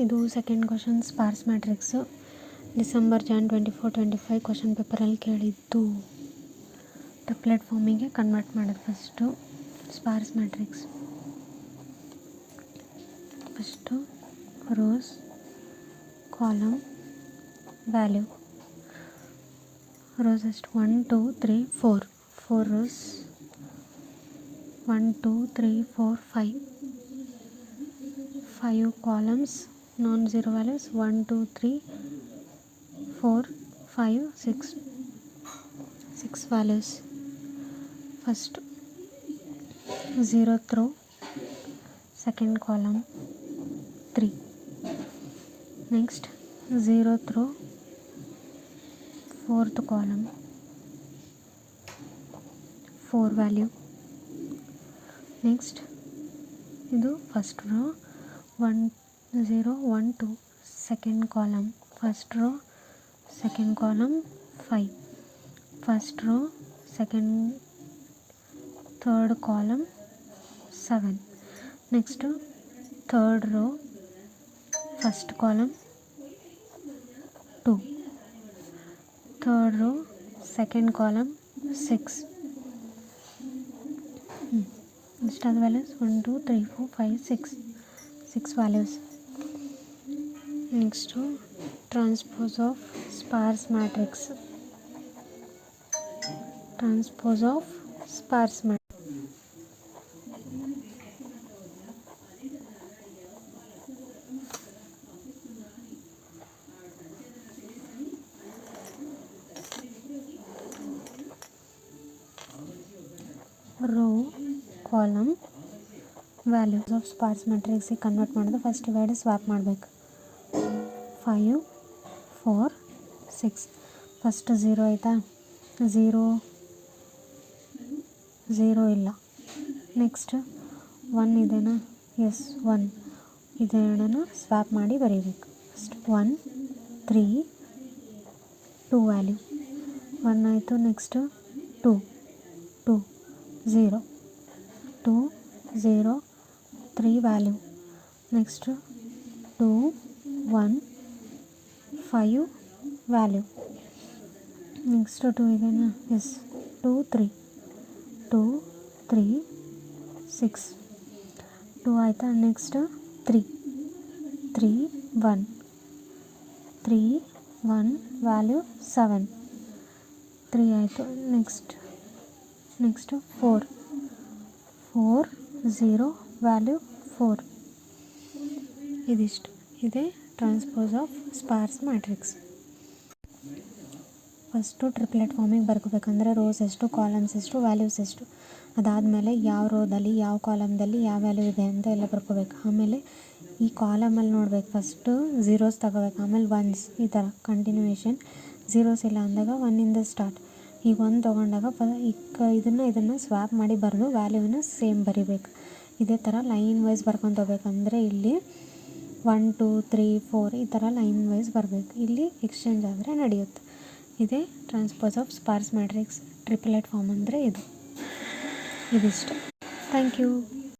ಇದು second question sparse matrix December Jan 24-25 question ಪೇಪರಲ್ಲಿ ಕೇಳಿದ್ದು. ಟ್ರಿಪ್ಲೆಟ್ ಫಾರ್ಮಿಗೆ ಕನ್ವರ್ಟ್ ಮಾಡೋದು first sparse matrix. First rows, column, value. Rows ಎಷ್ಟು 1 2 3 4 4 rows, 1 2 3 4 5 columns, non zero values 1 2 3 4 5 6 values. First 0th row, second column 3. Next 0th row, 4th column 4 value. Next ಇದು first row 1 0 1 2, second column first row, second column 5, first row, second third column 7. Next third row, first column 2, third row, second column 6. ಇಷ್ಟಾದ values 1 2 3 4 5 6 values. Next transpose of sparse matrix. Transpose of sparse matrix. Row, column, values of sparse ಮ್ಯಾಟ್ರಿಕ್ಸಿಗೆ convert ಮಾಡೋದು first divide swap ಮಾಡಬೇಕು. 5 4 6. First 0 ಆಯಿತಾ, 0 ಇಲ್ಲ. Next 1 ಇದೆನಾ, S 1. ಇದೆರಡನ್ನು swap ಮಾಡಿ ಬರೀಬೇಕು. First 1 3 2 value 1 ಆಯಿತು. Next 2 0 2 0 3 value. Next 2 1 5 value. Next 2 ಇದೆನಾ, ಎಸ್ 2 3 6 2 ಆಯಿತಾ. ನೆಕ್ಸ್ಟ್ 3 1 ವ್ಯಾಲ್ಯೂ 7 3 ಆಯಿತು. Next 4 0 value 4. ಇದಿಷ್ಟು ಇದೆ transpose of sparse matrix. First triplet ಫಾರ್ಮಿಗೆ ಬರ್ಕೋಬೇಕಂದ್ರೆ ರೋಸ್ ಎಷ್ಟು, ಕಾಲಮ್ಸ್ ಎಷ್ಟು, ವ್ಯಾಲ್ಯೂಸ್ ಎಷ್ಟು, ಅದಾದಮೇಲೆ ಯಾವ ರೋದಲ್ಲಿ ಯಾವ ಕಾಲಮ್ದಲ್ಲಿ ಯಾವ ವ್ಯಾಲ್ಯೂ ಇದೆ ಅಂತ ಎಲ್ಲ ಬರ್ಕೋಬೇಕು. ಆಮೇಲೆ ಈ ಕಾಲಮಲ್ಲಿ ನೋಡಬೇಕು, ಫಸ್ಟು ಝೀರೋಸ್ ತಗೋಬೇಕು, ಆಮೇಲೆ ಒನ್ಸ್, ಈ ಥರ ಕಂಟಿನ್ಯೂಯೇಷನ್. ಝೀರೋಸ್ ಇಲ್ಲ ಅಂದಾಗ 1ಇಂದ ಸ್ಟಾರ್ಟ್. ಈಗ 1 ತೊಗೊಂಡಾಗ ಇದನ್ನು ಸ್ವ್ಯಾಪ್ ಮಾಡಿ ಬರೆದು ವ್ಯಾಲ್ಯೂನ ಸೇಮ್ ಬರಿಬೇಕು. ಇದೇ ಥರ ಲೈನ್ ವೈಸ್ ಬರ್ಕೊತ ಹೋಗ್ಬೇಕಂದ್ರೆ ಇಲ್ಲಿ 1 2 3 4 ಈ ಥರ ಲೈನ್ ವೈಸ್ ಬರಬೇಕು. ಇಲ್ಲಿ ಎಕ್ಸ್ಚೇಂಜ್ ಆದರೆ ನಡೆಯುತ್ತೆ. ಇದೇ transpose of sparse matrix triplet form ಅಂದರೆ ಇದಿಷ್ಟು. Thank you.